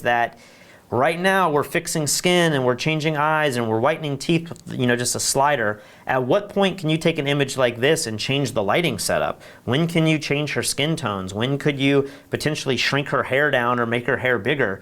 that right now we're fixing skin and we're changing eyes and we're whitening teeth with, just a slider. At what point can you take an image like this and change the lighting setup? When can you change her skin tones? When could you potentially shrink her hair down or make her hair bigger?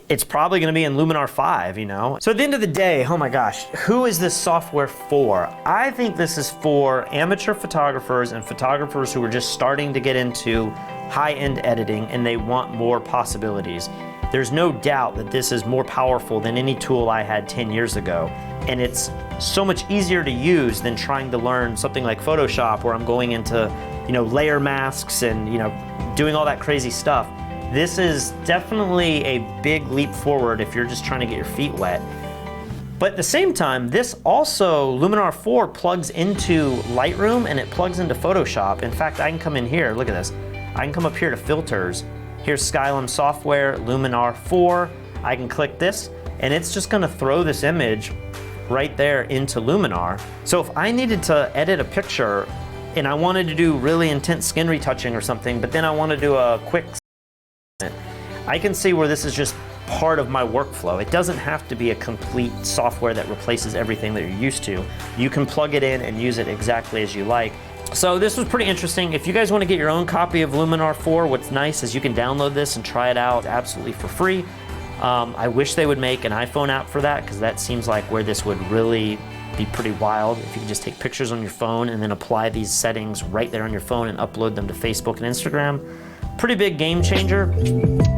It's probably going to be in Luminar 5, So at the end of the day, oh my gosh, who is this software for? I think this is for amateur photographers and photographers who are just starting to get into high-end editing and they want more possibilities. There's no doubt that this is more powerful than any tool I had 10 years ago. And it's so much easier to use than trying to learn something like Photoshop where I'm going into, layer masks and, doing all that crazy stuff. This is definitely a big leap forward if you're just trying to get your feet wet. But at the same time, this also, Luminar 4 plugs into Lightroom and it plugs into Photoshop. In fact, I can come in here, look at this. I can come up here to filters. Here's Skylum software, Luminar 4. I can click this and it's just gonna throw this image right there into Luminar. So if I needed to edit a picture and I wanted to do really intense skin retouching or something, but then I want to do a quick, I can see where this is just part of my workflow. It doesn't have to be a complete software that replaces everything that you're used to. You can plug it in and use it exactly as you like. So this was pretty interesting. If you guys want to get your own copy of Luminar 4, what's nice is you can download this and try it out absolutely for free. I wish they would make an iPhone app for that because that seems like where this would really be pretty wild. If you could just take pictures on your phone and then apply these settings right there on your phone and upload them to Facebook and Instagram. Pretty big game changer,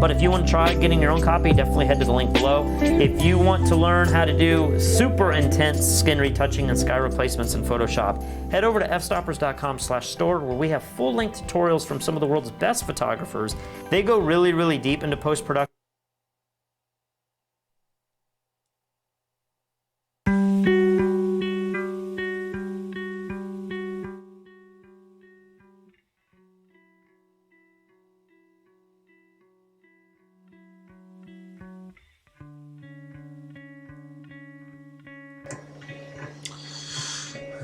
but if you want to try getting your own copy, definitely head to the link below. If you want to learn how to do super intense skin retouching and sky replacements in Photoshop, head over to fstoppers.com/store where we have full-length tutorials from some of the world's best photographers. They go really, really deep into post-production.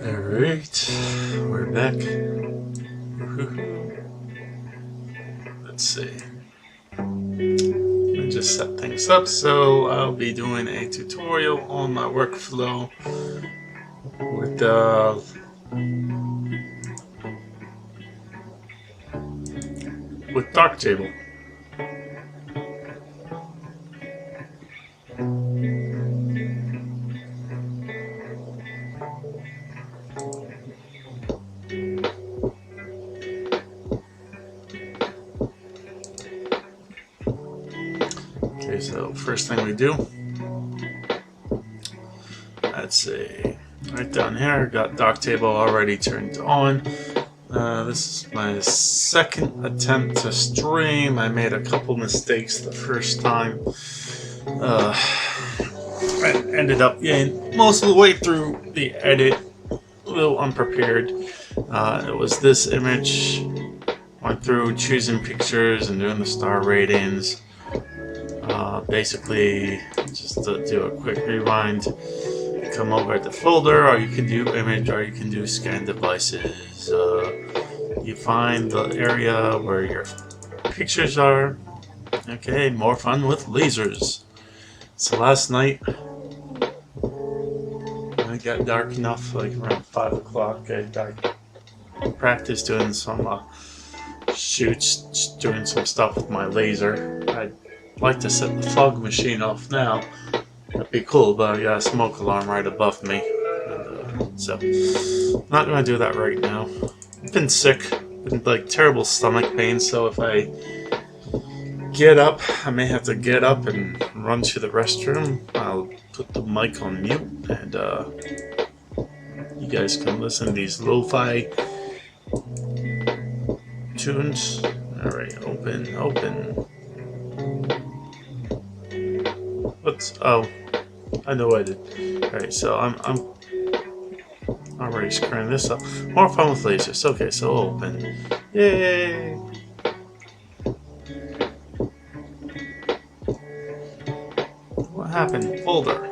Alright, we're back. Let's see. Let me just set things up. So I'll be doing a tutorial on my workflow with Darktable. Okay, so first thing we do, let's see, right down here, got Darktable already turned on. This is my second attempt to stream. I made a couple mistakes the first time. I ended up getting most of the way through the edit a little unprepared. It was this image. Went through choosing pictures and doing the star ratings. Basically, just to do a quick rewind, you come over to folder, or you can do image, or you can do scan devices. You find the area where your pictures are. Okay, more fun with lasers. So last night, when it got dark enough, like around 5 o'clock, I practiced doing some shoots, doing some stuff with my laser. I'd like to set the fog machine off now. That'd be cool, but I got a smoke alarm right above me. And, so, not gonna do that right now. I've been sick, been like terrible stomach pain, so if I get up, I may have to get up and run to the restroom. I'll put the mic on mute, and you guys can listen to these lo-fi tunes. Alright, open. What's, oh, I know what I did. Alright, so I'm already screwing this up. More fun with lasers. Okay, so open. Yay! What happened? Folder.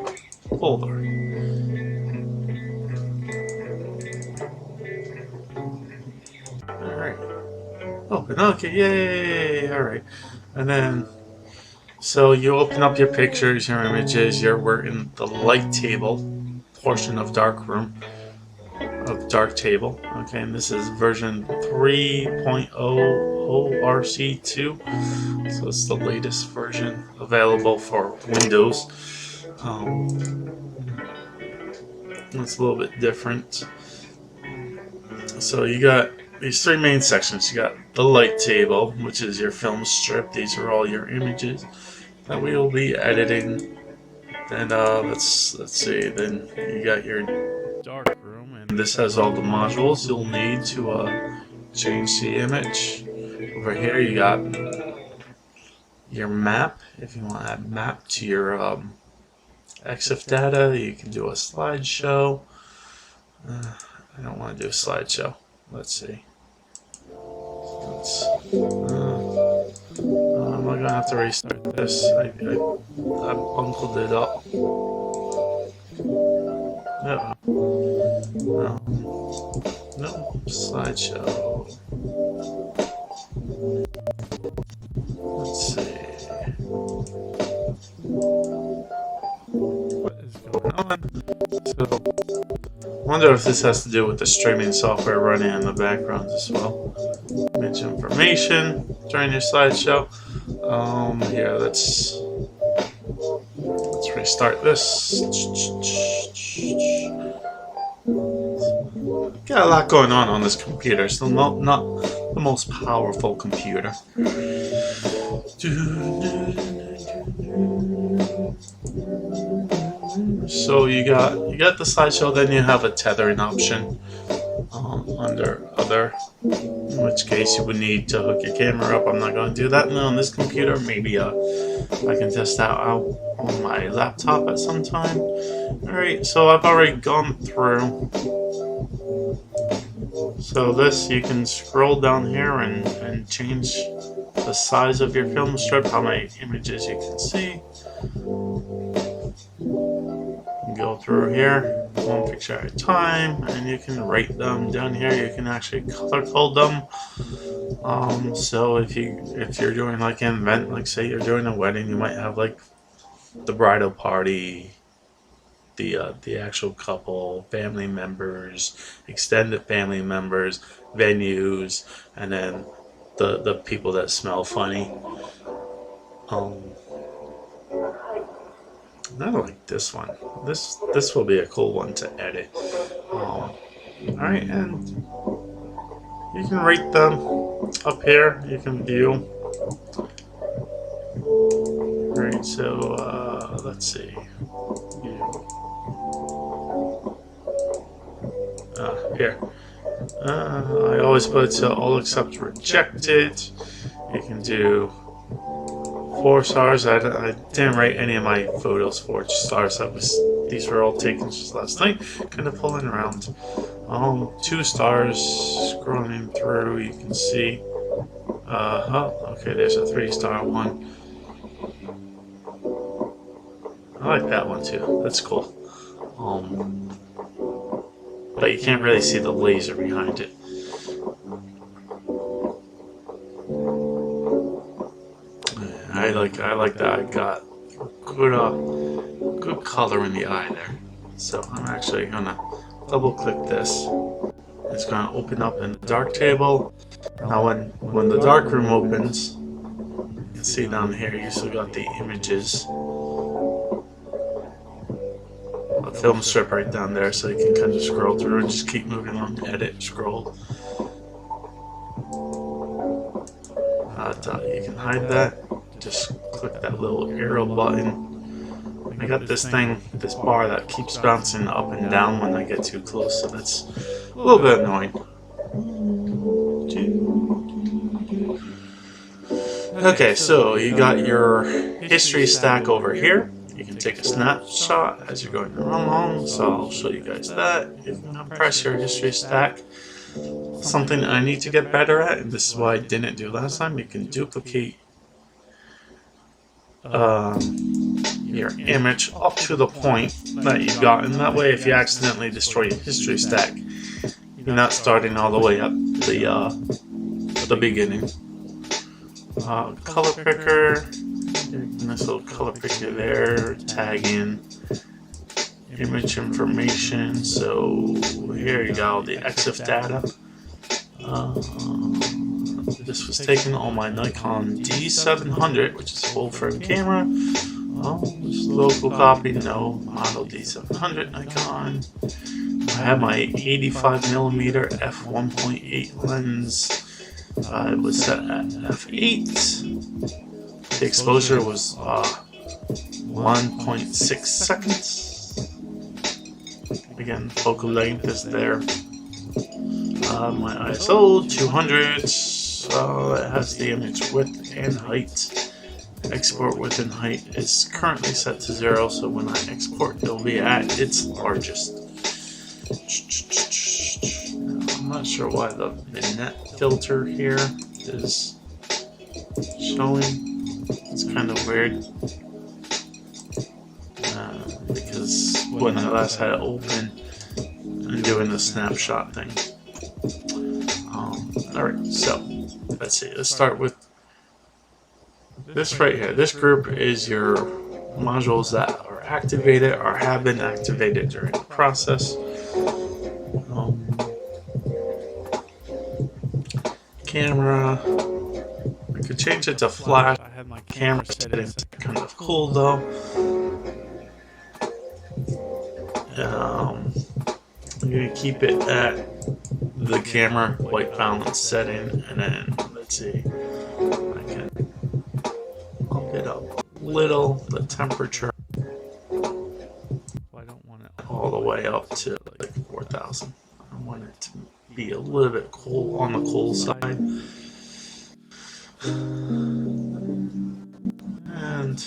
Alright. Open. Okay, yay! Alright. And then So you open up your pictures, your images. We're in the light table portion of Darktable. Okay, and this is version 3.0 ORC2. So it's the latest version available for Windows. It's a little bit different. So you got these three main sections. You got the light table, which is your film strip. These are all your images that we will be editing. Then let's see. Then you got your dark room, and this has all the modules you'll need to change the image. Over here you got your map. If you want to add map to your EXIF data, you can do a slideshow. I don't want to do a slideshow. Let's see. I'm going to have to restart this. I bungled it up. No. No. Slideshow. Let's see. What is going on? So, I wonder if this has to do with the streaming software running in the background as well. Image information during your slideshow. Here, let's restart this. Got a lot going on this computer. Still not the most powerful computer. So you got the slideshow, then you have a tethering option under other, in which case you would need to hook your camera up. I'm not going to do that now on this computer. Maybe I can test that out on my laptop at some time. Alright, so I've already gone through. So this, you can scroll down here and change the size of your film strip, how many images you can see. Go through here, one picture at a time, and you can rate them. Down here you can actually color code them. So if you're doing like an event, like say you're doing a wedding, you might have like the bridal party, the actual couple, family members, extended family members, venues, and then the people that smell funny. I like this one. This will be a cool one to edit. Alright, and you can rate them up here. You can view. Alright, so let's see. Here. I always put to all except rejected. You can do 4 stars. I didn't rate any of my photos 4 stars. These were all taken just last night. Kind of pulling around. 2 stars. Scrolling through, you can see. Okay, there's a 3-star one. I like that one too. That's cool. But you can't really see the laser behind it. I like that. I got good color in the eye there. So I'm actually gonna double click this. It's gonna open up in the Darktable. Now when the darkroom opens, you can see down here you still got the images. A film strip right down there, so you can kind of scroll through and just keep moving on, edit, scroll. You can hide that. Just click that little arrow button. I got this bar that keeps bouncing up and down when I get too close, so that's a little bit annoying. Okay, so you got your history stack over here. You can take a snapshot as you're going along, so I'll show you guys that. You can press your history stack. Something I need to get better at, and this is why I didn't do last time. You can duplicate your image up to the point that you got, and that way if you accidentally destroy your history stack, you're not starting all the way up the beginning. Color picker, Nice little color picture there. Tag in image information. So here you go, the EXIF data. This was taken on my Nikon D700, which is a full frame camera. Oh, this is local copy, no, model D700 Nikon. I have my 85mm f1.8 lens. It was set at f8. The exposure was 1.6 seconds. Again, focal length is there. My ISO 200. It has the image width and height. Export width and height is currently set to 0, so when I export, it'll be at its largest. I'm not sure why the net filter here is showing. It's kind of weird. Because when I last had it open and doing the snapshot thing. Alright, so let's see. Let's start with this right here. This group is your modules that are activated or have been activated during the process. Camera. I could change it to flash. I have my camera settings kind of cool though. I'm going to keep it at the camera white balance setting, and then let's see, I can bump it up a little, the temperature. I don't want it all the way up to like 4,000. I want it to be a little bit cool, on the cool side. And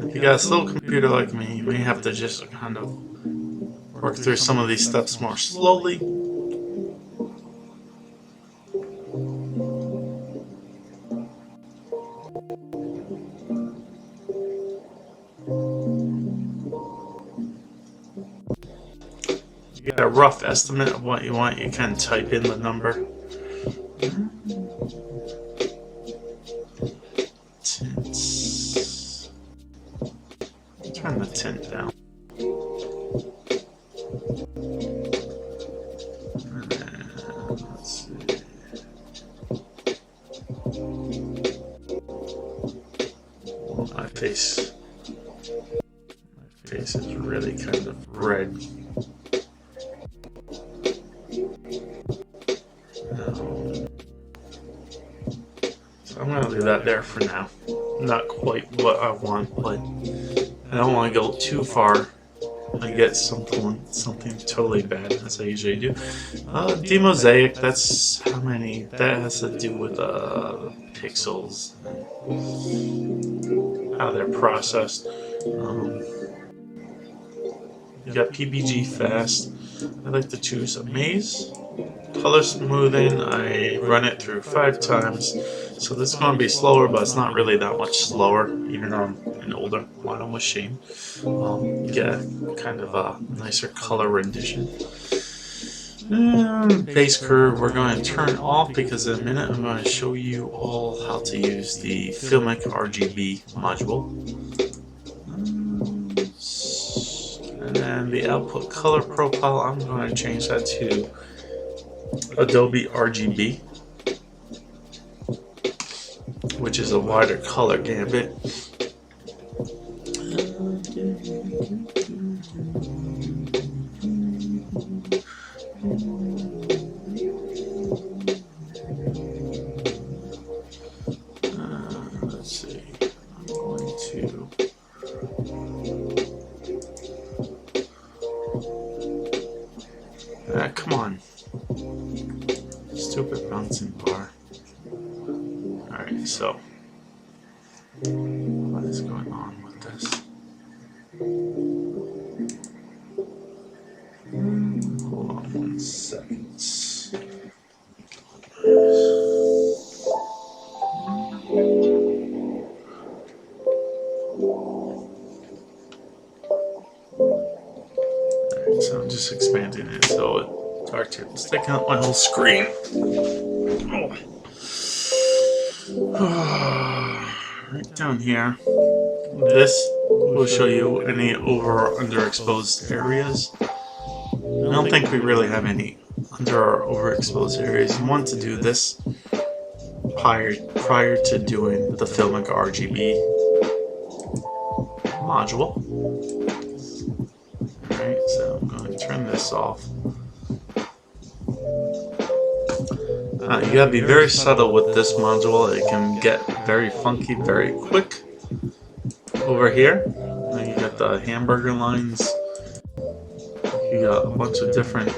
if you got a slow computer like me, you may have to just kind of work through some of these steps more slowly. You get a rough estimate of what you want, you can type in the number. Tints. Turn the tint down. Let's see. My face is really kind of red. So I'm gonna leave that there for now. Not quite what I want, but I don't want to go too far. I get something totally bad, as I usually do. Demosaic, that's how many, that has to do with pixels, how they're processed. You got PBG fast. I like to choose Amaze. Color smoothing, I run it through 5 times. So this is going to be slower, but it's not really that much slower, even on an older model machine. You get kind of a nicer color rendition. Base curve, we're going to turn off because in a minute I'm going to show you all how to use the Filmic RGB module. And then the output color profile, I'm going to change that to Adobe RGB, which is a wider color gambit. Let's see, I'm going to come on. Stupid bouncing bar. Alright, so what is going on with this? Hold on 1 second. Alright, so I'm just expanding it so Darktable sticking out my whole screen. Oh. Right down here, This will show you any over or underexposed areas. I don't think we really have any under or overexposed areas. You want to do this prior to doing the Filmic RGB module. Alright, so I'm going to turn this off. You gotta be very subtle with this module. It can get very funky very quick. Over here, you got the hamburger lines. You got a bunch of different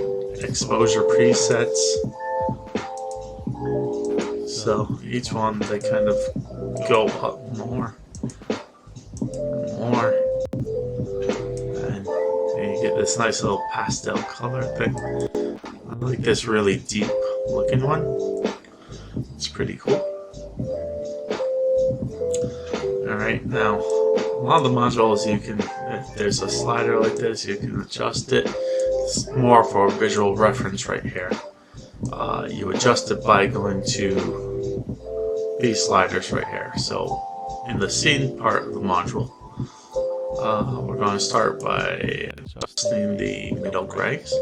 exposure presets. So each one, they kind of go up more and more. And you get this nice little pastel color thing. I like this really deep looking one. It's pretty cool. Alright, now a lot of the modules you can, if there's a slider like this, you can adjust it. It's more for visual reference right here. You adjust it by going to these sliders right here. So in the scene part of the module, we're going to start by adjusting the middle grays.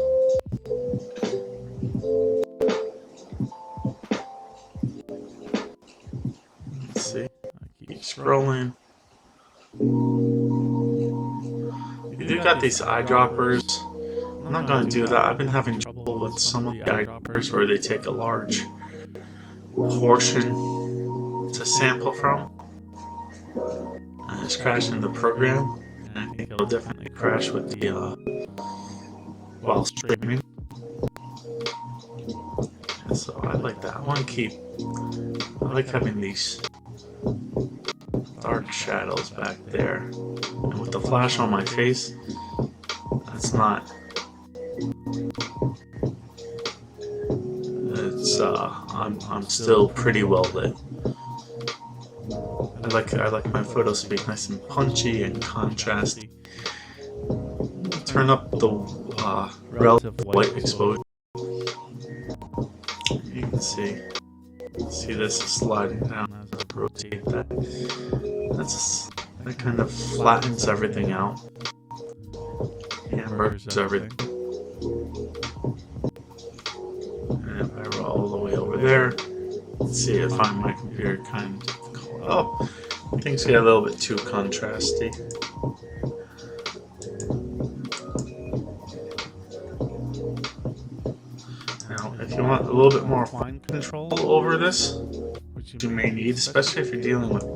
Let's see, I keep scrolling. You do got these eyedroppers. I'm not going to do that. I've been having trouble with some of the eyedroppers where they take a large portion to sample from. And it's crashing the program. And I think it'll definitely crash with the while streaming. And so I like that. I want to keep. I like having these dark shadows back there. And with the flash on my face, that's not. It's I'm still pretty well lit. I like my photos to be nice and punchy and contrasty. Turn up the relative white exposure. You can see this is sliding down as I rotate that. That kind of flattens everything out. Hamburgers everything. And if I roll all the way over there, let's see if I my computer kind of. Oh, things get a little bit too contrasty. Now, if you want a little bit more fine control over this, which you may need, especially if you're dealing with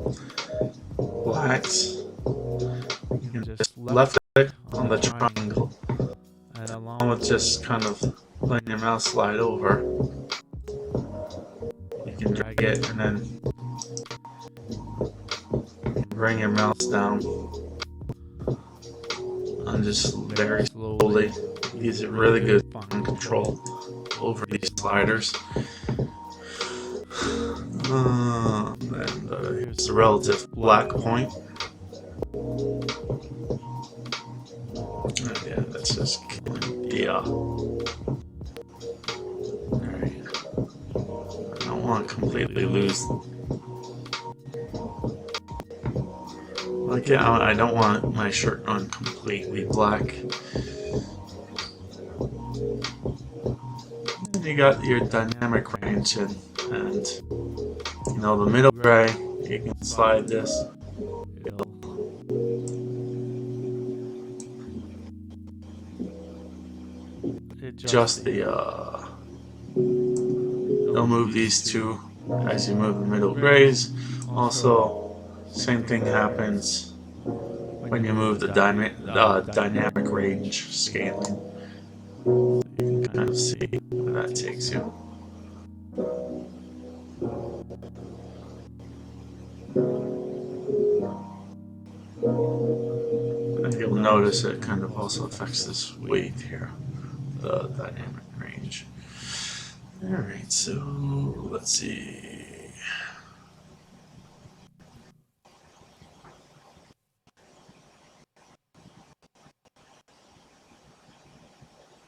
blacks, you can just left click on the triangle, and along with just kind of letting your mouse slide over, you can drag it and then bring your mouse down and just very slowly use it really good fine control over these sliders. And here's the relative black point. Yeah, that's just killing the alright. I don't want to completely lose. Like, yeah, I don't want my shirt on completely black. And you got your dynamic range and you know, the middle gray, you can slide this. Just the it'll move these two as you move the middle grays. Also, same thing happens when you move the dynamic range scaling. You can kind of see where that takes you. And you'll notice it kind of also affects this weight here, the dynamic range. Alright, so let's see.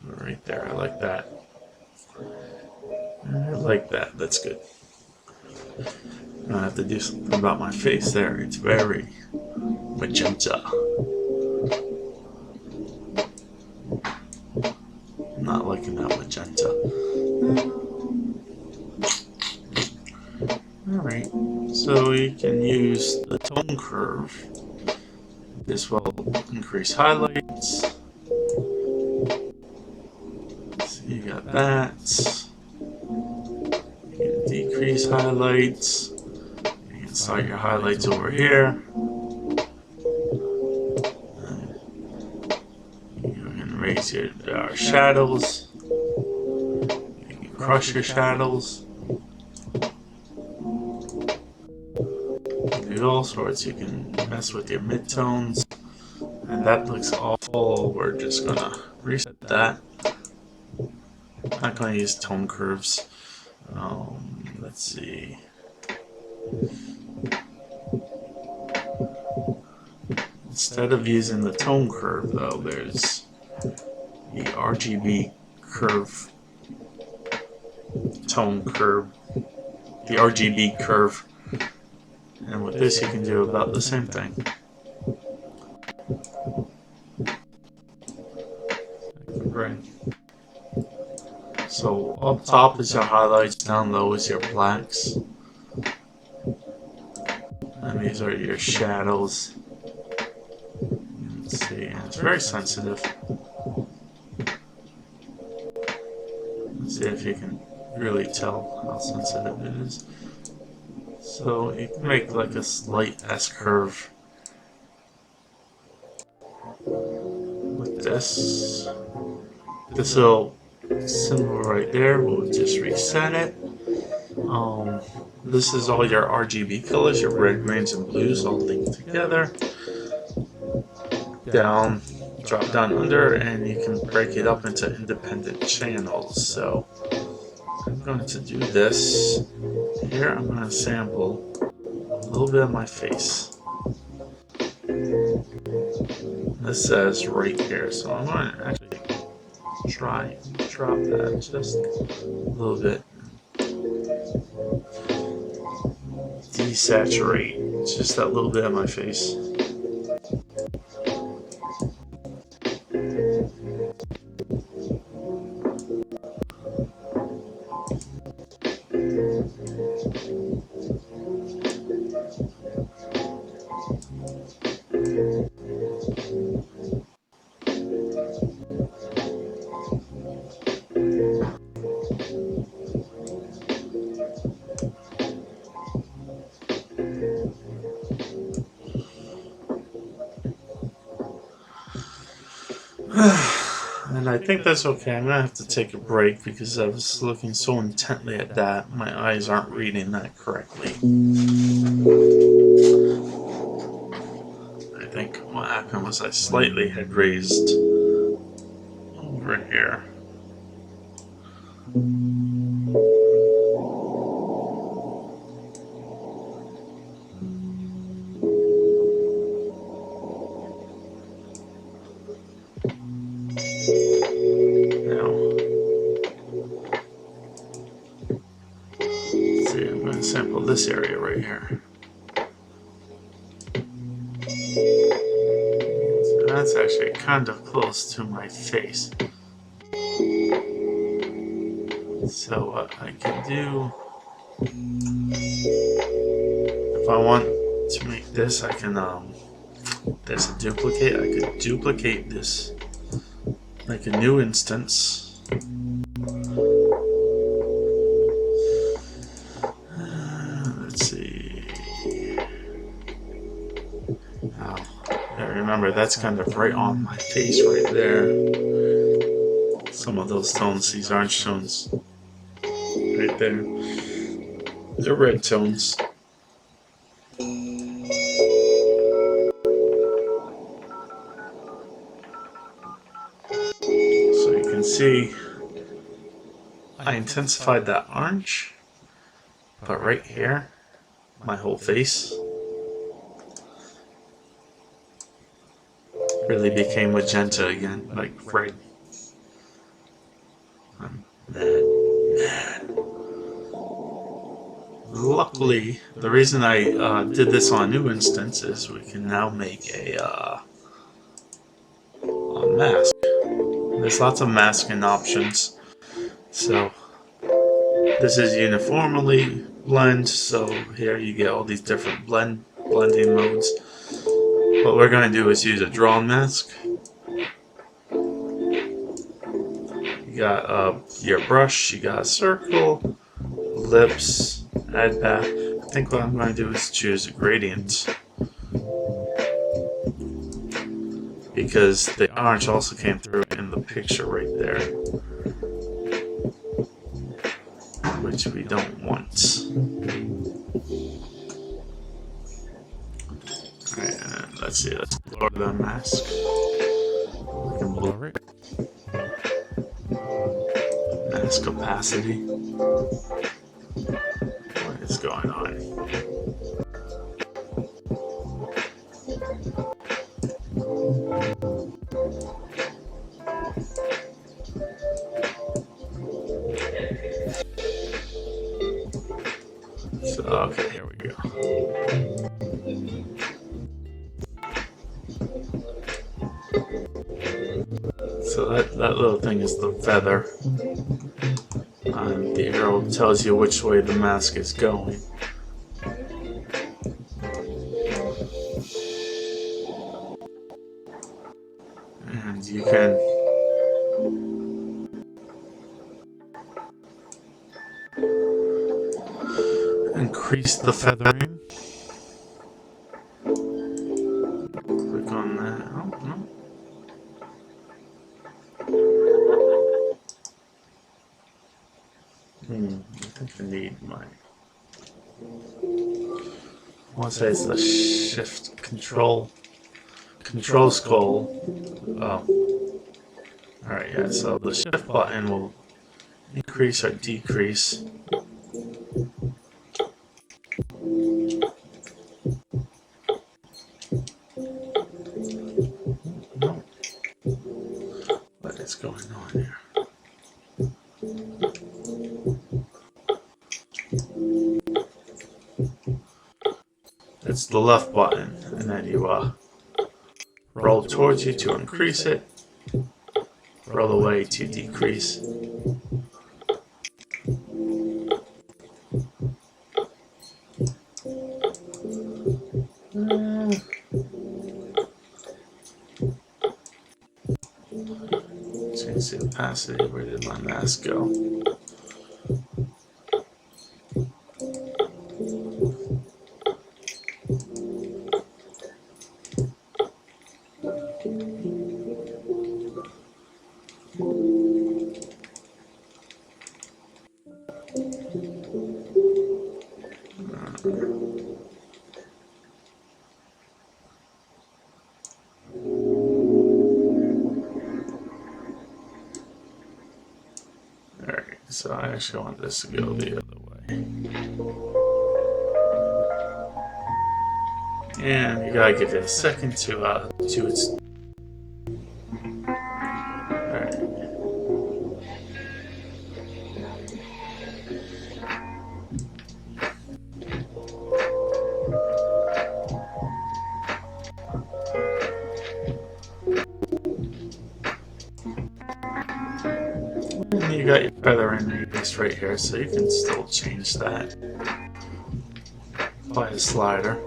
Right there, I like that. I like that, that's good. I have to do something about my face there. It's very magenta. I'm not liking that magenta. Alright, so we can use the tone curve. This will increase highlights. So you got that. You can decrease highlights. You can start your highlights over here. You can raise your shadows. You can crush your shadows. Do all sorts. You can mess with your midtones. And that looks awful. We're just gonna reset that. I'm not gonna use tone curves. Let's see. Instead of using the tone curve, though, there's the RGB curve, tone curve, the RGB curve. And with this, you can do about the same thing. Right. So up top is your highlights, down low is your blacks. And these are your shadows. Let's see, it's very sensitive. Let's see if you can really tell how sensitive it is. So you can make like a slight S-curve with this. This little symbol right there, we'll just reset it. This is all your RGB colors, your red, greens, and blues all linked together. Down, drop down under, and you can break it up into independent channels. So I'm going to do this. Here I'm going to sample a little bit of my face. This says right here, so I'm going to actually try and drop that just a little bit. Desaturate just that little bit of my face. And I think that's okay. I'm gonna have to take a break because I was looking so intently at that. My eyes aren't reading that correctly. I think what happened was I slightly had raised over here. Sample this area right here. So that's actually kind of close to my face. So what I can do, if I want to make this, I can, there's a duplicate. I could duplicate this, make a new instance. Let's see. Now, remember, that's kind of right on my face right there. Some of those tones, these orange tones, right there. They're red tones. So you can see I intensified that orange, but right here, my whole face really became magenta again, like red. I'm mad. Luckily, the reason I did this on a new instance is we can now make a mask. There's lots of masking options. So this is uniformly blend, so here you get all these different blending modes. What we're going to do is use a drawn mask. You got your brush, you got a circle, lips, add path. I think what I'm going to do is choose a gradient, because the orange also came through in the picture right there, which we don't want. Alright, and let's see, let's blur the mask. We can blur it. Mask opacity. What is going on? So, okay, here we go. So that little thing is the feather. The arrow tells you which way the mask is going. And you can increase the feathering. Click on that. Oh, no. I think I need my... I want to say it's the shift control scroll. Oh. Alright, yeah, so the shift button will increase or decrease. No. What is going on here? It's the left button, and then you roll towards you to increase it, roll away to decrease. Change the opacity. Where did my mask go? Alright, so I actually want this to go the other way. And you gotta give it a second to its... Alright. And you got your feathering radius right here, so you can still change that by a slider.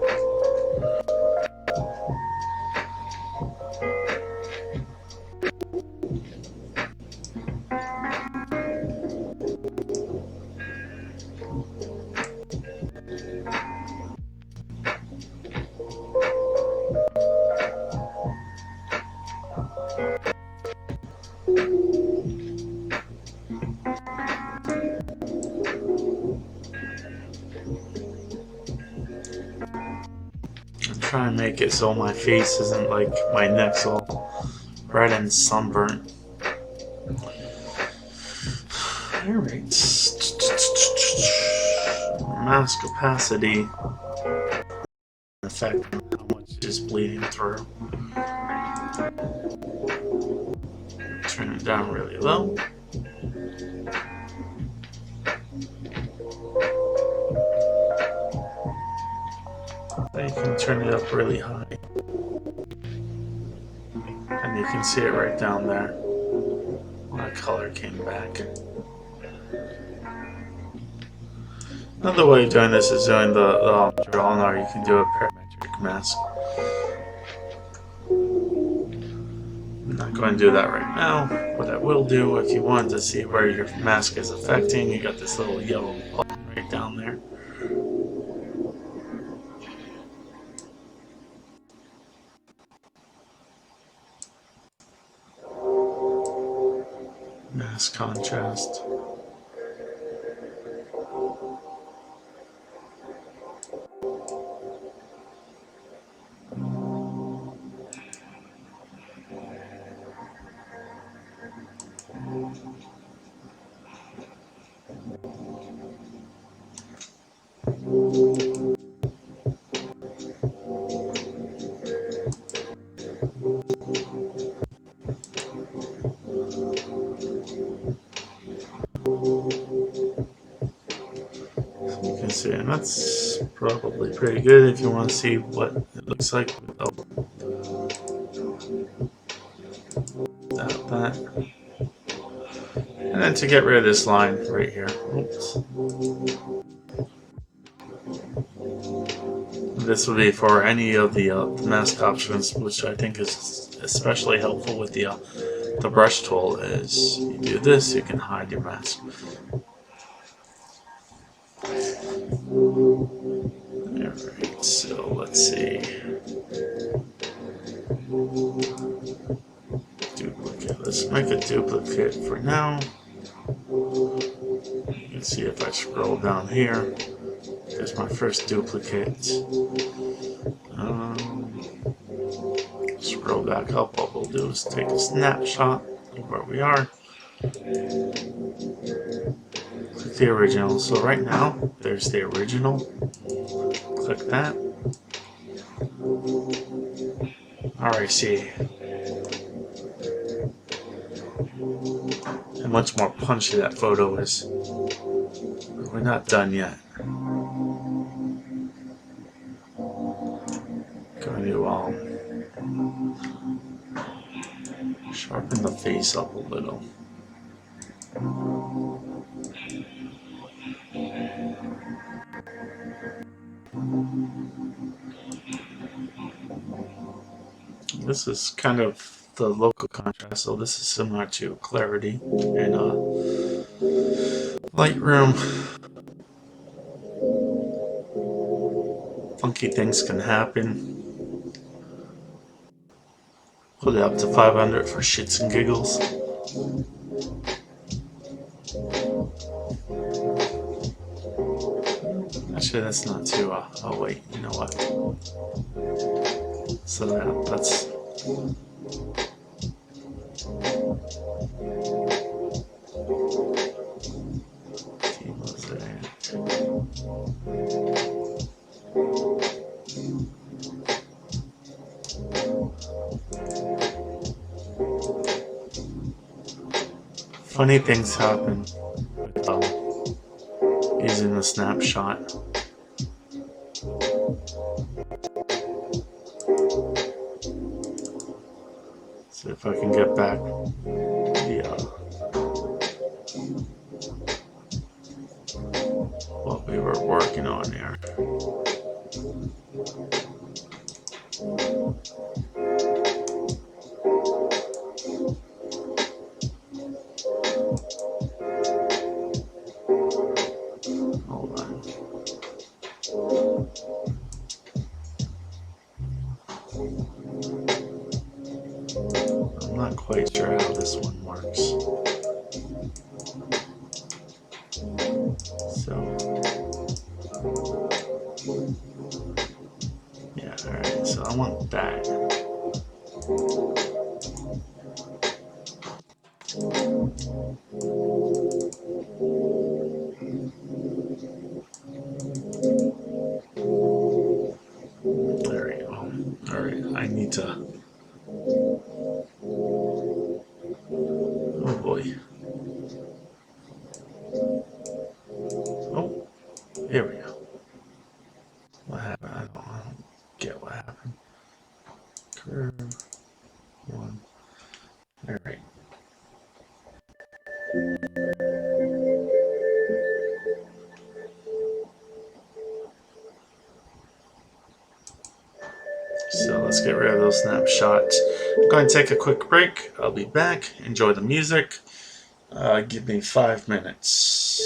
Try and make it so my face isn't like my neck's all red and sunburnt. Alright. Mask opacity. Affect how much is bleeding through. Turn it down really low. turn it up really high. And you can see it right down there. My color came back. Another way of doing this is doing the drawing, or you can do a parametric mask. I'm not going to do that right now. What I will do, if you want to see where your mask is affecting, you got this little yellow button right down there. Mask contrast. You can see, and that's probably pretty good if you want to see what it looks like without that. And then to get rid of this line right here, oops. This would be for any of the mask options, which I think is especially helpful with the brush tool. Is you do this, you can hide your mask. Alright, so let's see. Duplicate. Let's make a duplicate for now. You can see if I scroll down here, there's my first duplicate. Scroll back up, what we'll do is take a snapshot of where we are. Click the original. So right now, there's the original. Click that. RIC. And much more punchy that photo is. But we're not done yet. Going to sharpen the face up a little. This is kind of the local contrast, so this is similar to clarity in Lightroom. Funky things can happen. Put it up to 500 for shits and giggles. Actually, that's not too, oh wait, you know what? So that's... Funny things happen with using the snapshot. See if I can get back what we were working on here. Hold on. I'm not quite sure how this one works. So, yeah, alright, so I want that. There we go. Alright, I need to... Oh boy. Oh, here we go. What happened? I don't get what snapshot. I'm going to take a quick break. I'll be back. Enjoy the music. Give me 5 minutes.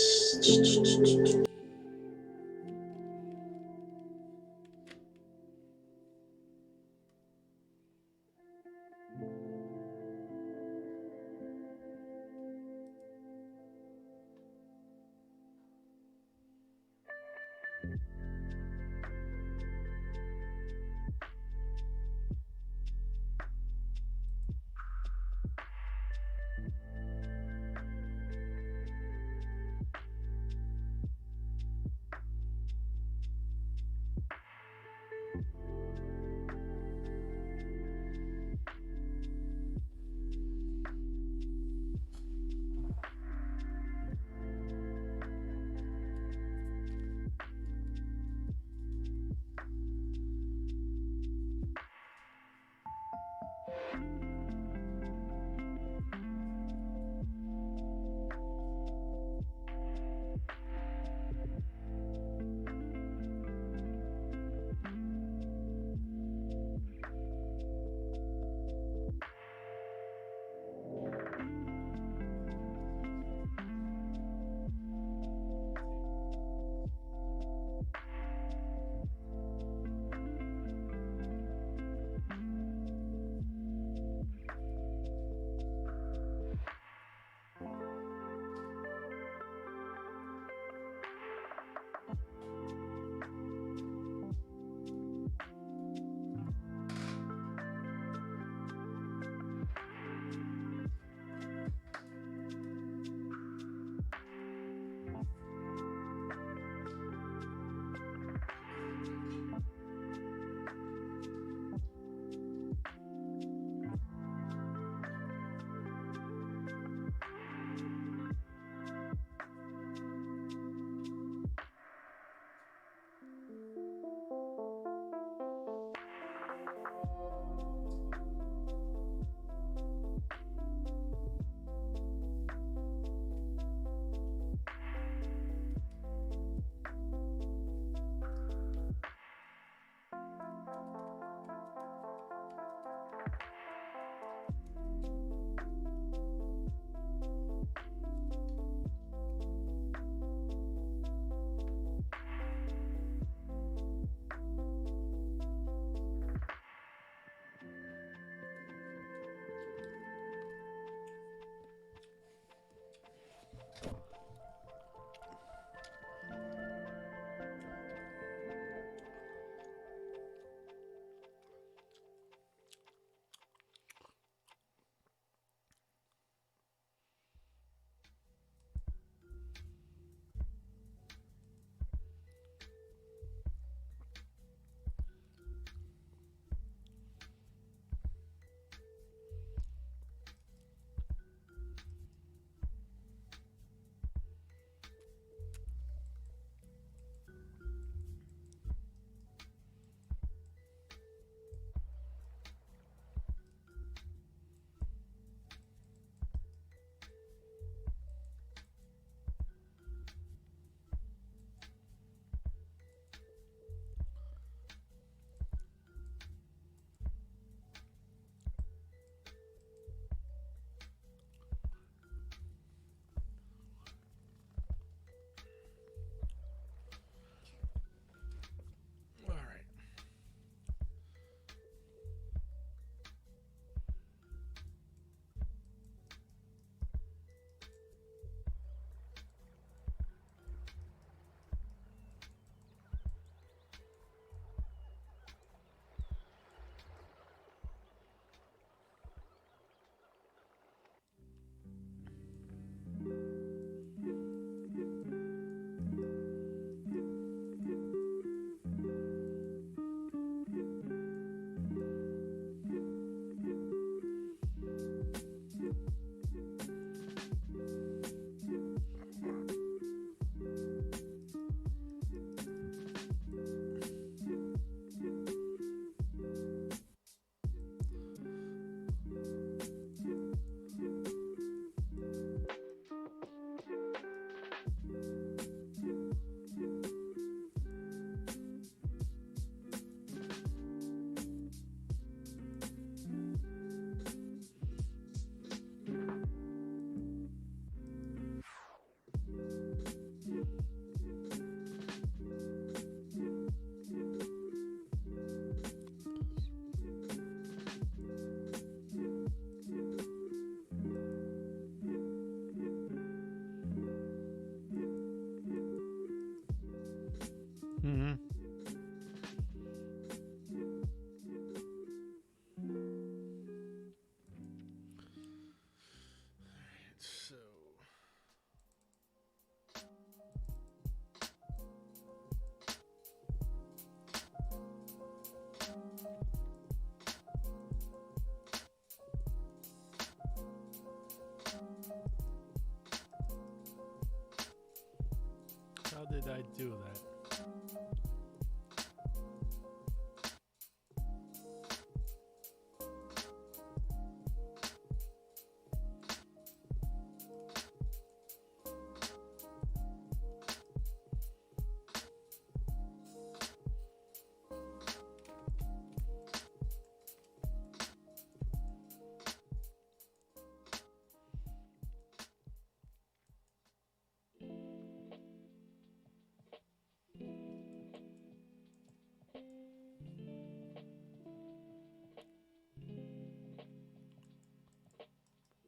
I do that?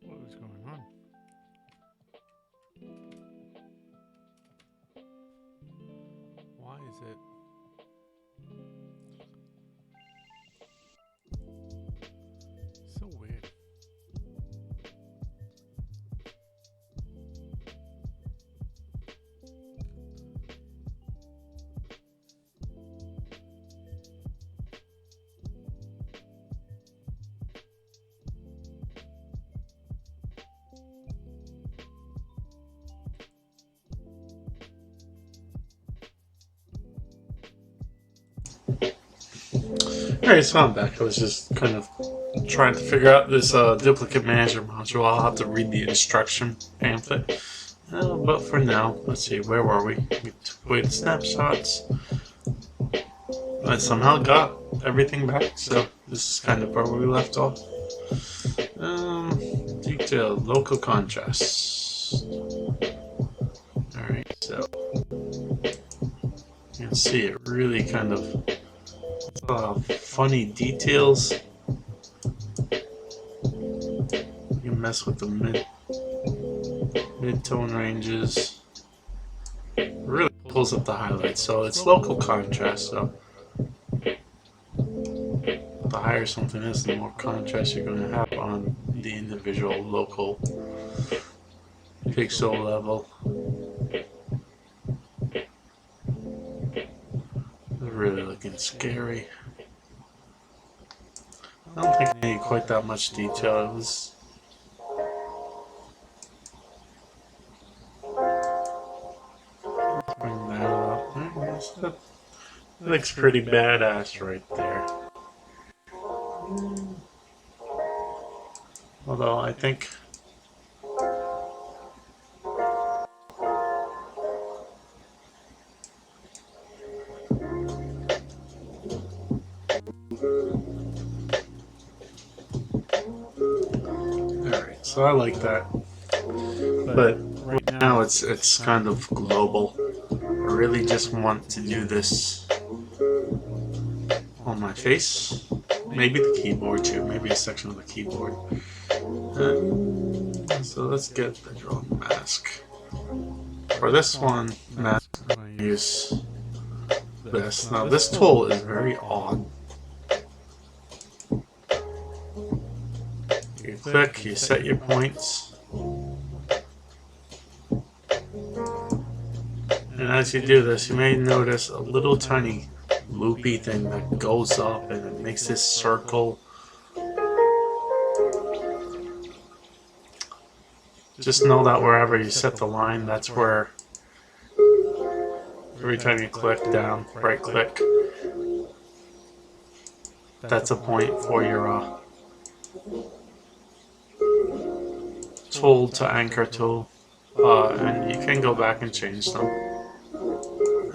What was going on? Why is it? So weird. Alright, so I'm back. I was just kind of trying to figure out this duplicate manager module. I'll have to read the instruction pamphlet. But for now, let's see, where were we? We took away the snapshots. I somehow got everything back, so this is kind of where we left off. Detail, local contrast. Alright, so you can see it really kind of funny details. You can mess with the mid-tone ranges. It really pulls up the highlights. So it's local contrast. So the higher something is, the more contrast you're going to have on the individual local pixel level. Really looking scary. I don't think I need quite that much detail. It was bring that up. That looks pretty badass right there. Although I think so I like that, but right now it's kind of global. I really just want to do this on my face, maybe the keyboard too, maybe a section of the keyboard. So let's get the drone mask. For this one, mask I'm going to use this. Now this tool is very odd. You click, you set your points, and as you do this, you may notice a little tiny loopy thing that goes up and it makes this circle. Just know that wherever you set the line, that's where every time you click down, right click, that's a point for your tool to anchor tool, and you can go back and change them.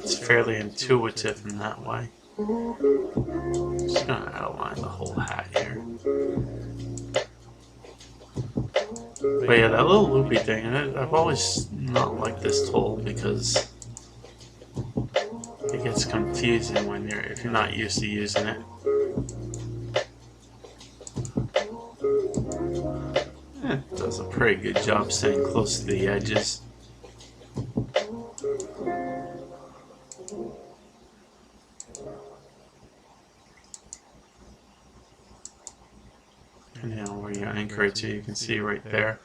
It's fairly intuitive in that way. Just gonna outline the whole hat here. But yeah, that little loopy thing, I've always not liked this tool because it gets confusing when if you're not used to using it. It does a pretty good job staying close to the edges. And now where you anchor it to, you can see right there.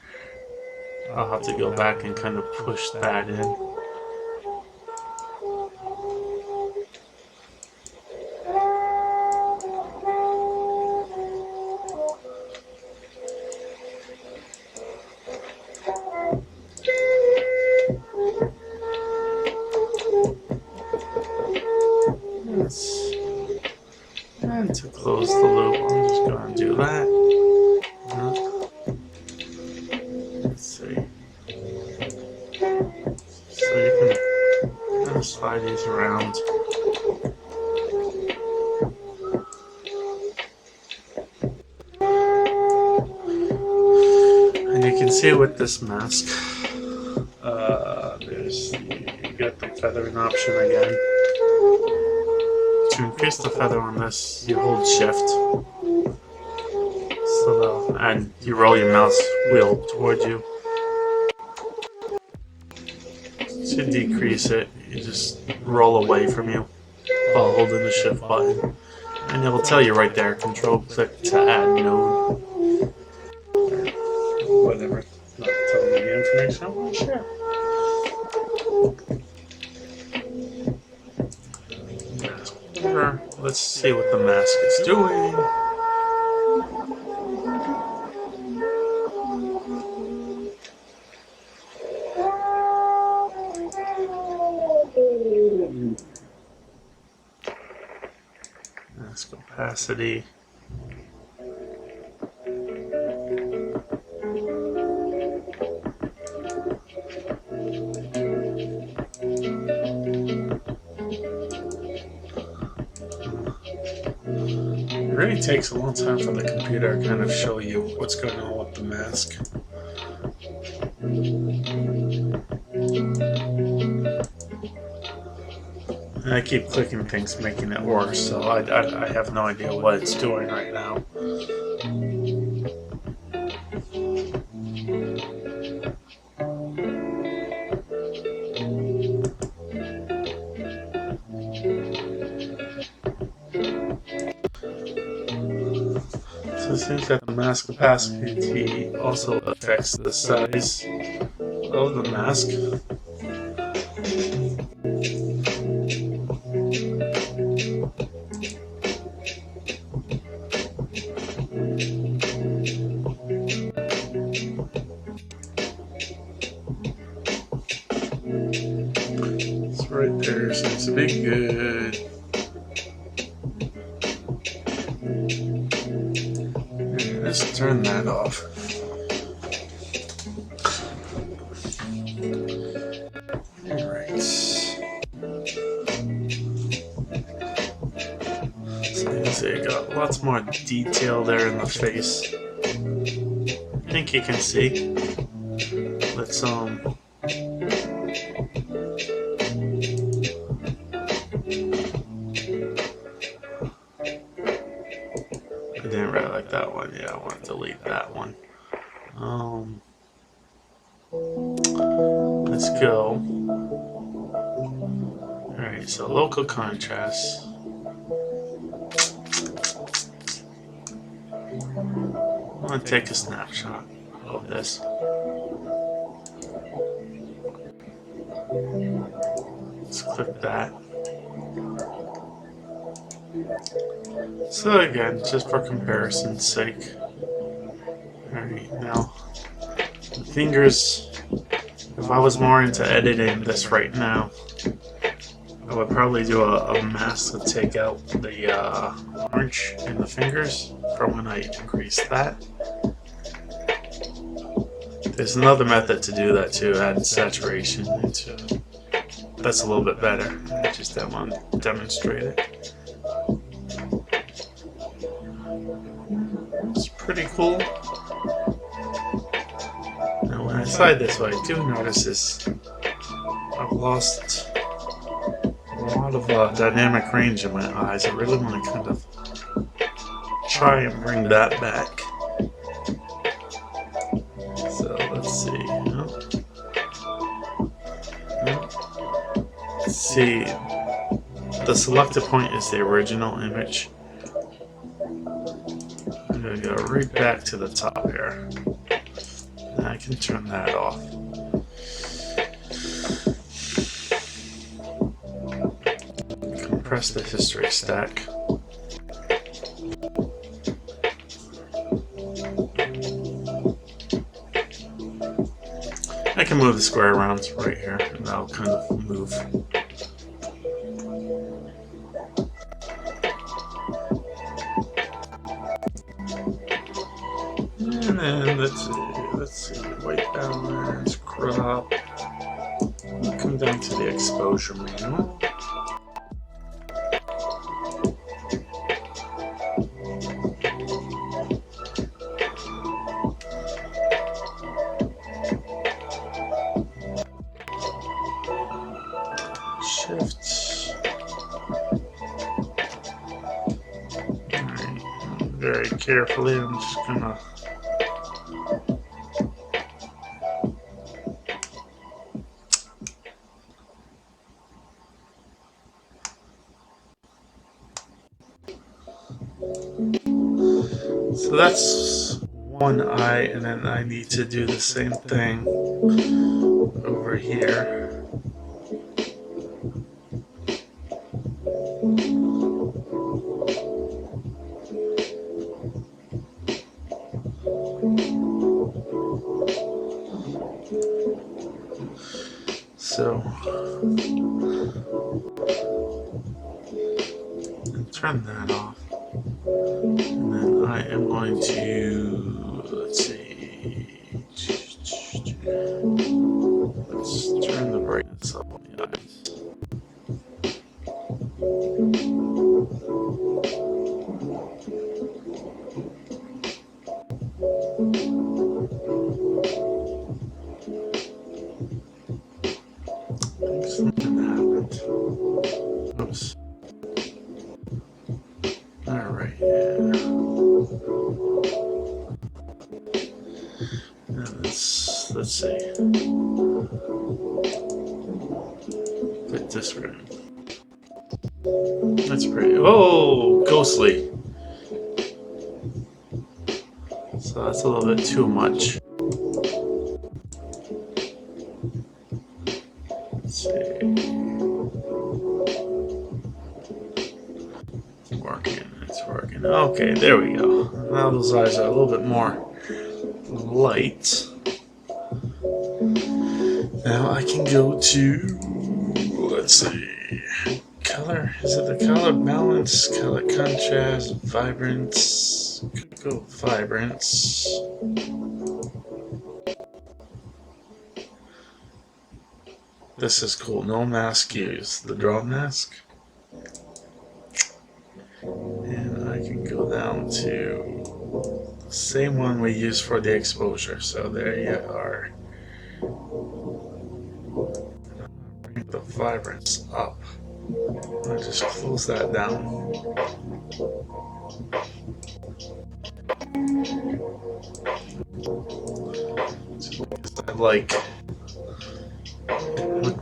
I'll have to go back and kind of push that in. see with this mask, you got the feathering option again. To increase the feather on this, you hold shift. And you roll your mouse wheel towards you. To decrease it, you just roll away from you while holding the shift button. And it will tell you right there, control click to add node. Or whatever. Not telling me the information I want to share. Let's see what the mask is doing. Mask opacity. It really takes a long time for the computer to kind of show you what's going on with the mask. And I keep clicking things, making it worse, so I have no idea what it's doing right now. So it seems that the mask opacity also affects the size of the mask. It's right there, seems to be good. Let's turn that off. Alright. So you see, got lots more detail there in the face. I think you can see. Let's I didn't really like that one. Yeah, I want to delete that one. Let's go. Alright, so local contrast. I want to take a snapshot of this. Let's click that. So again, just for comparison's sake. Alright, now the fingers, if I was more into editing this right now, I would probably do a mask to take out the orange in the fingers from when I increased that. There's another method to do that too, add saturation into it. That's a little bit better. I just don't want to demonstrate it. It's pretty cool. Now when I slide this way, I do notice this. I've lost a lot of dynamic range in my eyes. I really want to kind of try and bring that back. So let's see. Let's see. The selected point is the original image. I'm going to go right back to the top here. And I can turn that off. Compress the history stack. I can move the square around right here, and that'll kind of move. And then let's see, white balance, crop. We'll come down to the exposure manual. carefully. I'm just gonna. So that's one eye, and then I need to do the same thing over here. So turn that off, and then I am going to, let's see, let's turn the brightness up on the eyes. Something happened. Oops. Alright, yeah. Let's see. Put this room. That's pretty. Oh, ghostly. So that's a little bit too much. Let's see. It's working. It's working. Okay, there we go. Now those eyes are a little bit more light. Now I can go to, let's see, color. Is it the color balance, color contrast, vibrance? Could go vibrance. This is cool. No mask used. The draw mask. And I can go down to the same one we used for the exposure. So there you are. Bring the vibrance up. I'll just close that down. I like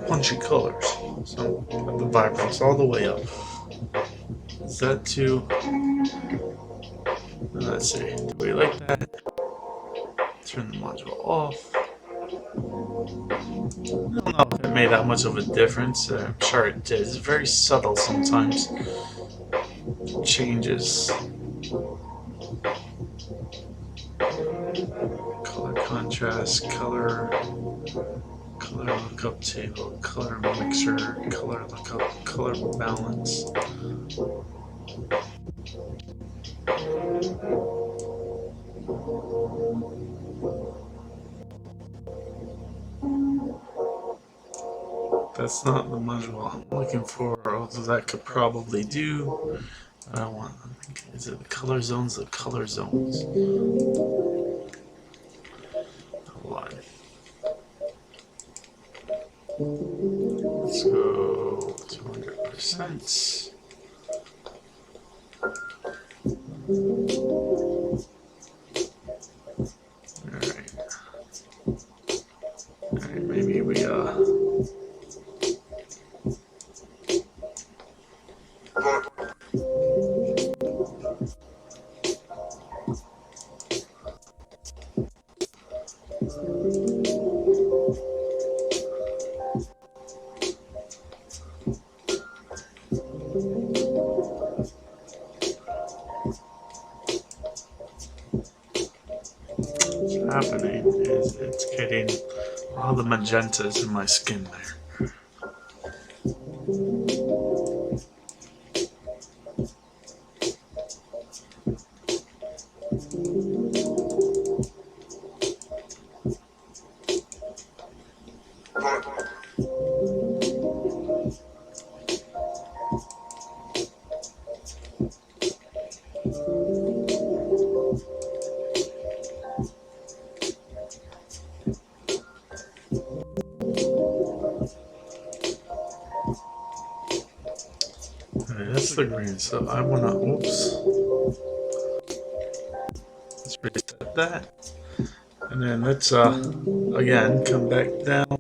punchy colors. So put the vibrance all the way up. Is that too? Let's see. Do we like that? Turn the module off. I don't know if it made that much of a difference. I'm sure it did. It's very subtle sometimes. It changes. Color contrast, color lookup table, color mixer, color lookup, color balance. That's not the module I'm looking for, although that could probably do. I don't want. Is it the color zones? The color zones. Hold on. Let's go 200%. Alright. Alright, maybe we what's happening is it's getting all the magentas in my skin there. Alright, that's the green, so I wanna, oops. like that. And then let's again come back down.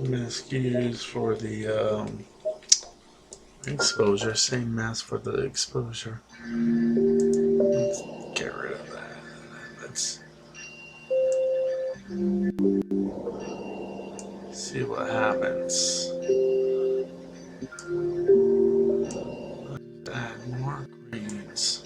Mask used for the exposure, same mask for the exposure. Let's get rid of that. Let's see what happens. Let's add more greens.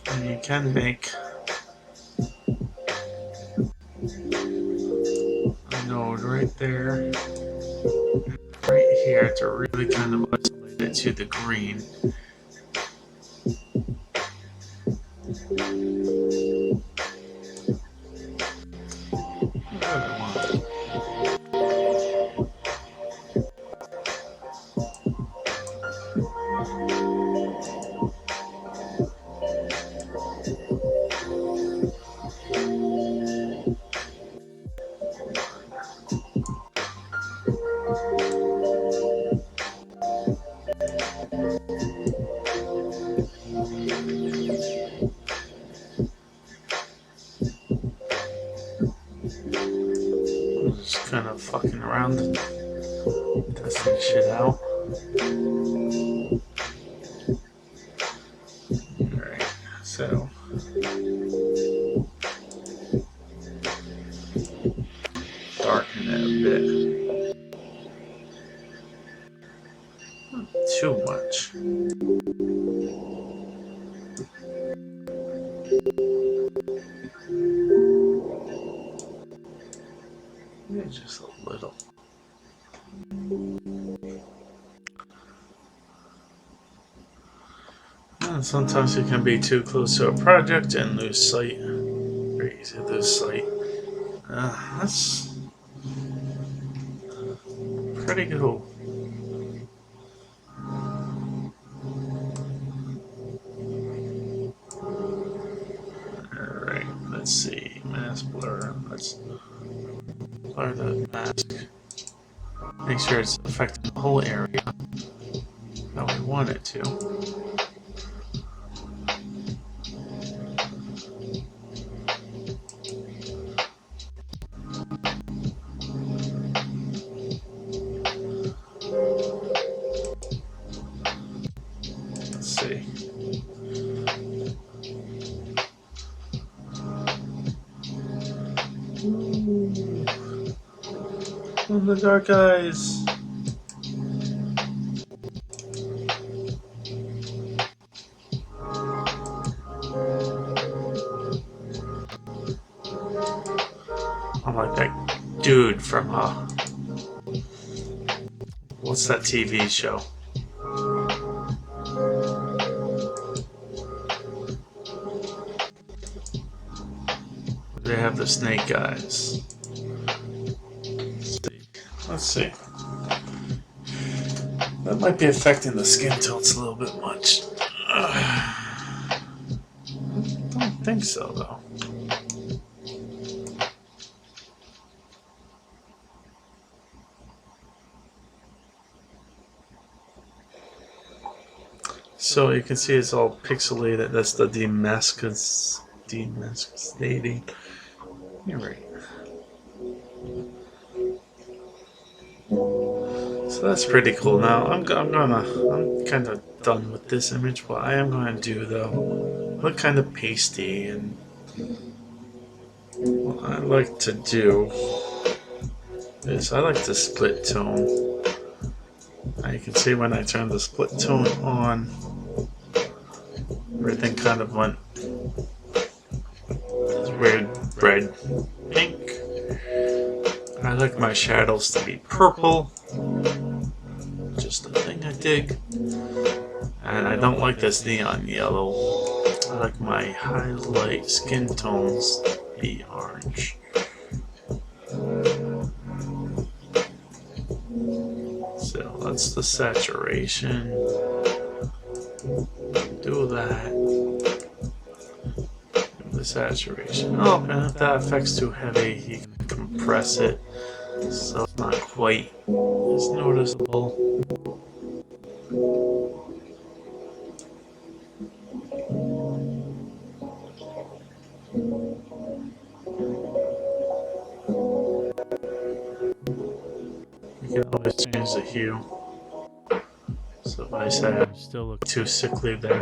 And you can make a node right there, right here to really kind of isolate it to the green. Just kind of fucking around, testing shit out. Alright, so darken it a bit. Not too much. Yeah, just a little. And sometimes you can be too close to a project and lose sight. Very easy to lose sight. That's pretty cool. Alright, let's see. Mask blur. Let's blur the mask. Make sure it's affecting the whole area how we want it to. Let's see. Ooh. Oh, the dark eyes. I'm like that dude from what's that TV show? They have the snake eyes. Let's see. That might be affecting the skin tones a little bit much. I don't think so, though. So you can see it's all pixelated. That's the demasculating. You're right. So that's pretty cool. Now I'm kind of done with this image. What I am going to do though, look kind of pasty, and what I like to do is I like to split tone. Now you can see when I turn the split tone on, everything kind of went this weird red pink. I like my shadows to be purple. Just a thing I dig. And I don't like this neon yellow. I like my highlight skin tones to be orange. So that's the saturation. Do that. The saturation. Oh, and if that effect's too heavy, you can compress it so it's not quite as noticeable. You can always change the hue. So if I say I still look too sickly there.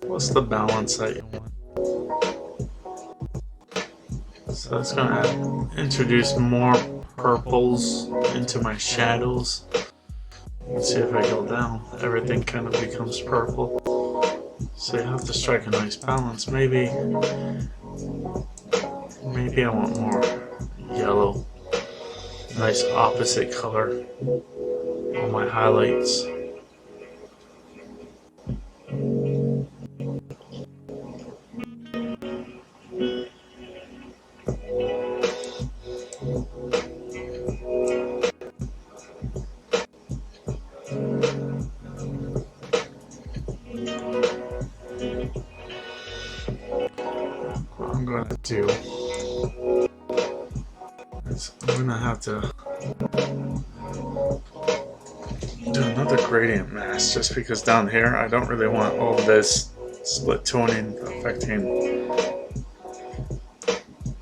What's the balance that you want? So it's gonna introduce more purples into my shadows. Let's see if I go down, everything kind of becomes purple. So you have to strike a nice balance. Maybe I want more yellow. Nice opposite color on my highlights. What I'm gonna do is I'm gonna have to do another gradient mask just because down here I don't really want all this split toning affecting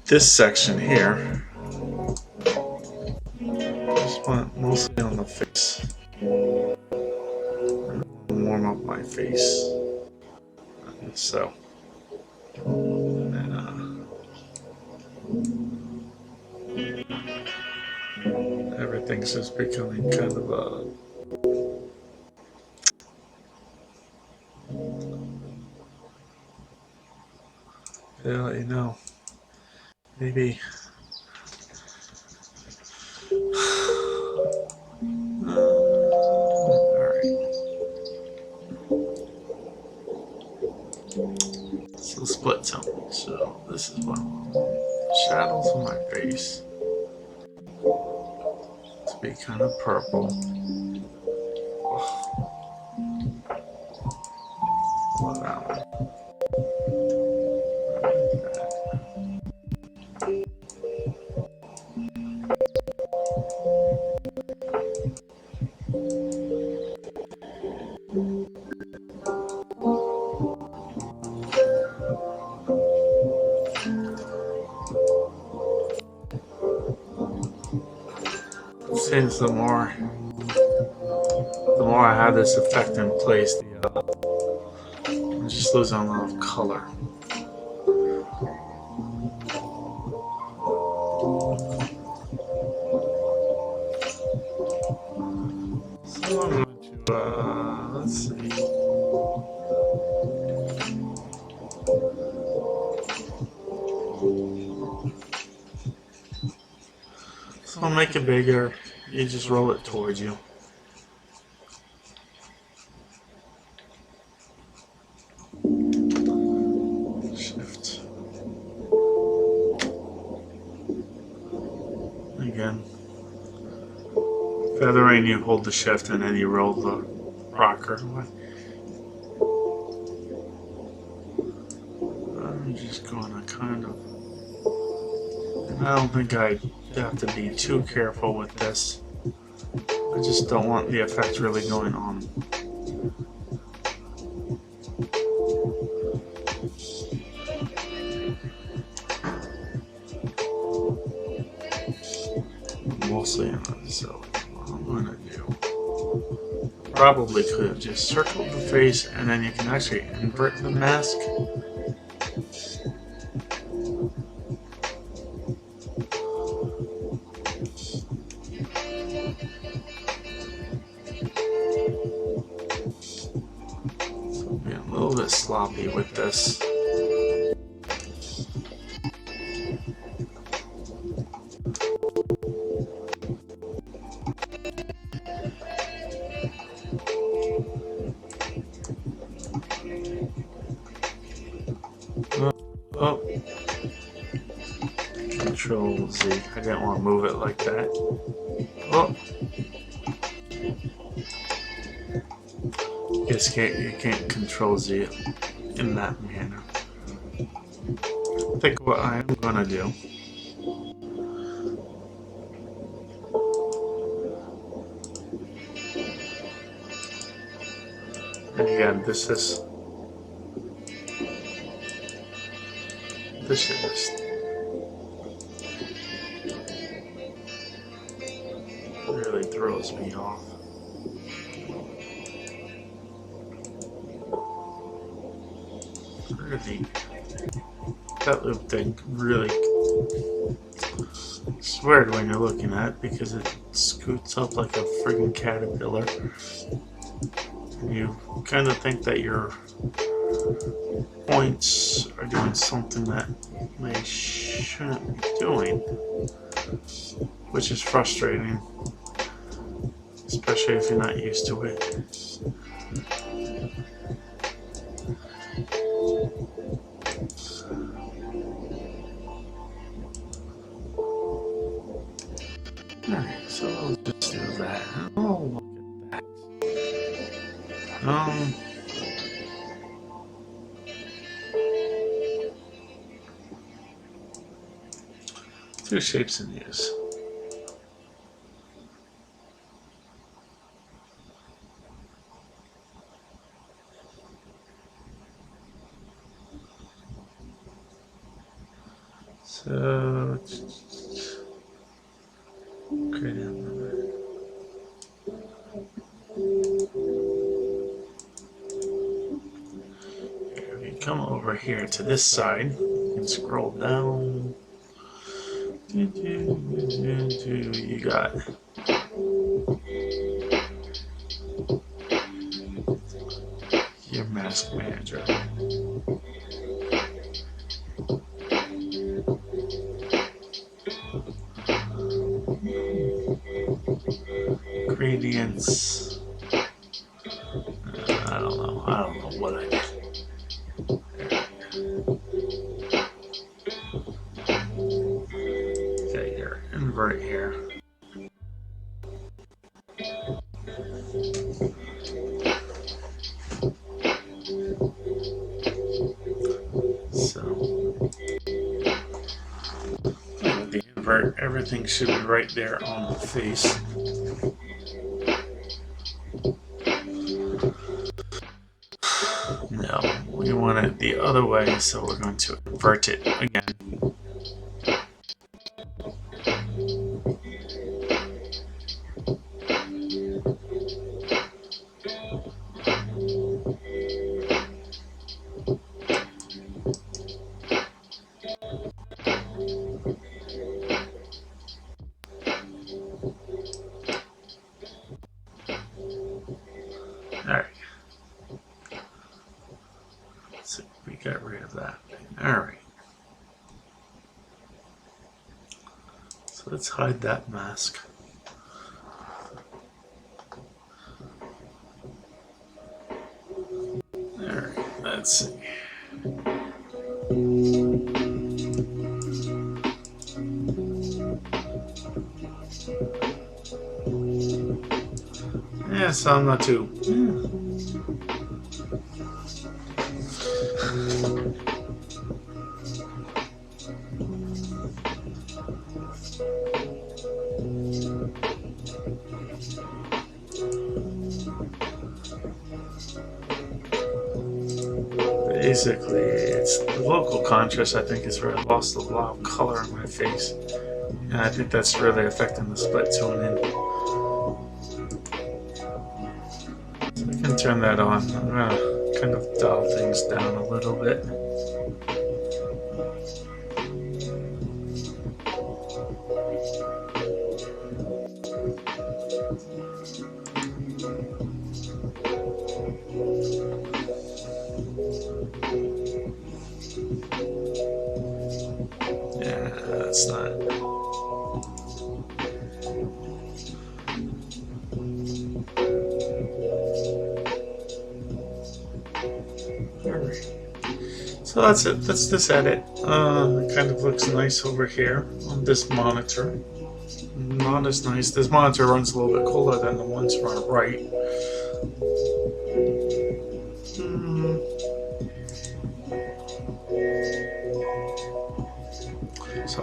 this section here. I just want it mostly on the face. Warm up my face. So, and, everything's just becoming kind of a yeah, you know, maybe alright. So split tone. So this is what I want. Shadows on my face to be kind of purple. Well, that one. Since the more I have this effect in place, I'm just losing a lot of color. So I'm going to let's see. So I'll make it bigger. You just roll it towards you. Shift. Again. Feathering, you hold the shift and then you roll the rocker. I'm just going to kind of... I don't think I have to be too careful with this. I just don't want the effect really going on. Mostly in it, so what I'm going to do, probably could have just circled the face and then you can actually invert the mask. Sloppy with this. Oh. Control Z. I didn't want to move it like that. Oh. You you can't control Z in that manner. I think what I am gonna do. And again, this is really throws me off. Really, that loop thing really, it's weird when you're looking at it because it scoots up like a friggin' caterpillar. And you kind of think that your points are doing something that they shouldn't be doing, which is frustrating, especially if you're not used to it. Alright, so I'll just do that. Oh, look at that. Two shapes in use. So, create another. If you come over here to this side, you can scroll down. You got your mask manager. Gradients. I don't know what I did. Okay, here, invert here. So, with the invert, everything should be right there on the face. No, we want it the other way, so we're going to invert it again. Alright. So we got rid of that. Alright. So let's hide that mask. Alright, let's see. Yeah, so I'm not too. Basically, it's the local contrast, I think, is where I lost a lot of color in my face. And I think that's really affecting the split toning. So I can turn that on. I'm going to kind of dial things down a little bit. Yeah, that's not. Alright. So that's it. That's this edit. It kind of looks nice over here on this monitor. Not as nice. This monitor runs a little bit cooler than the ones to our right.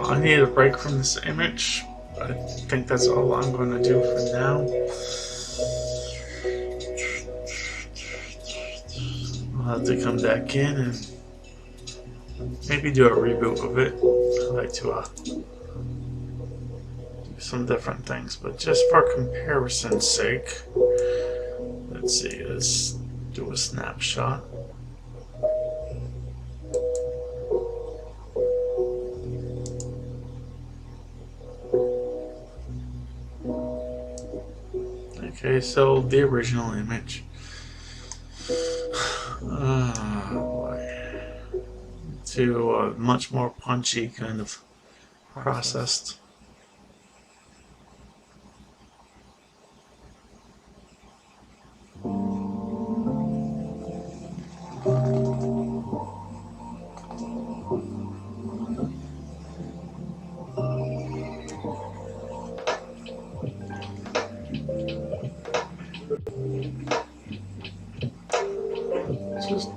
I need a break from this image. I think that's all I'm going to do for now. I'll have to come back in and maybe do a reboot of it. I like to do some different things, but just for comparison's sake, let's see, let's do a snapshot. Okay, so the original image. Boy. To a much more punchy kind of processed. Just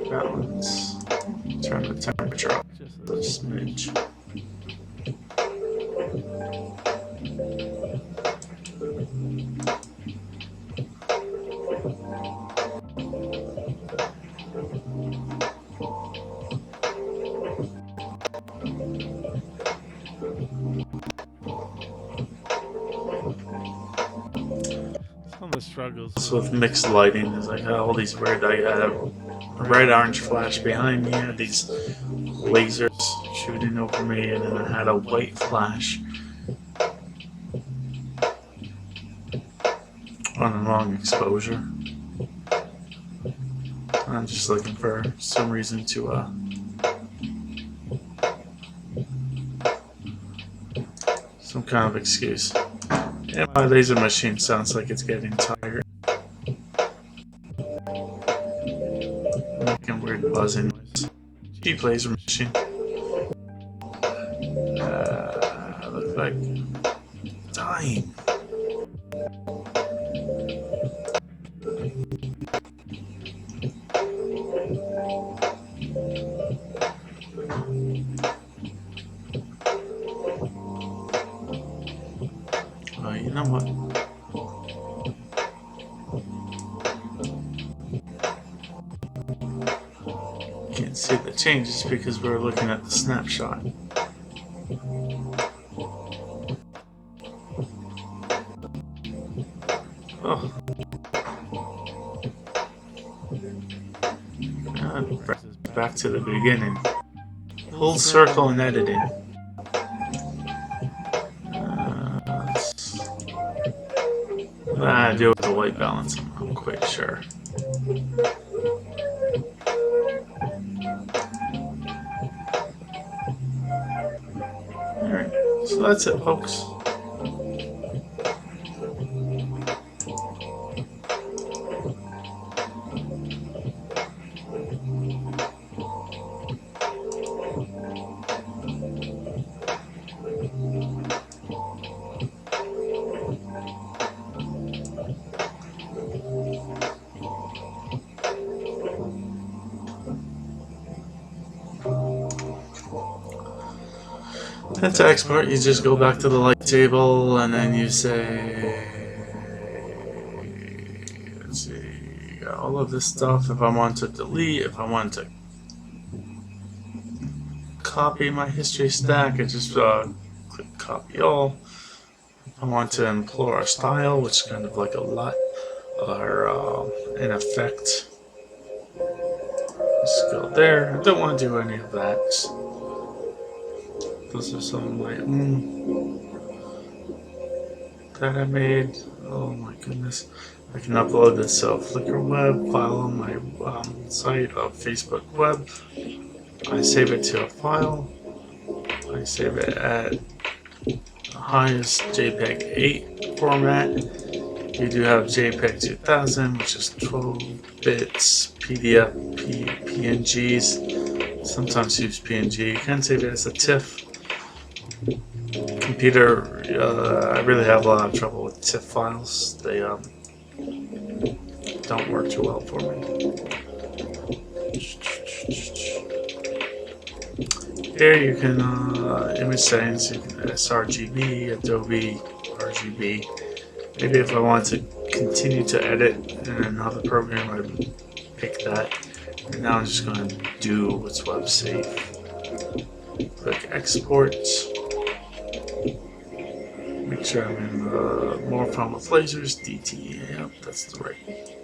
balance. Turn the temperature up just a smidge. Some of the struggles with mixed lighting is like all these weird. I had a red orange flash behind me, I had these lasers shooting over me, and then I had a white flash on a long exposure. I'm just looking for some reason to some kind of excuse. And my laser machine sounds like it's getting tired. Making weird buzzing noise. Cheap laser machine. Looks like dying. You know what? Can't see the changes because we're looking at the snapshot. Oh. Back to the beginning. Full circle in editing. I deal with the white balance, I'm quite sure. Alright, so that's it, folks. And to export, you just go back to the light table, and then you say, let's see, you got all of this stuff. If I want to delete, if I want to copy my history stack, I just click copy all. I want to implore a style, which is kind of like a LUT or an effect. Just go there. I don't want to do any of that. Those are some of my own that I made. Oh my goodness. I can upload this Flickr web file on my site of Facebook web. I save it to a file. I save it at the highest JPEG 8 format. You do have JPEG 2000, which is 12 bits, PDF, PNGs. Sometimes use PNG. You can save it as a TIFF. Computer, I really have a lot of trouble with TIFF files. They don't work too well for me. Here you can image settings, you can sRGB, Adobe RGB. Maybe if I want to continue to edit in another program, I would pick that. And now I'm just going to do what's web safe. Click export. Make sure I'm in the more fun with lasers, DT. Yep, that's the right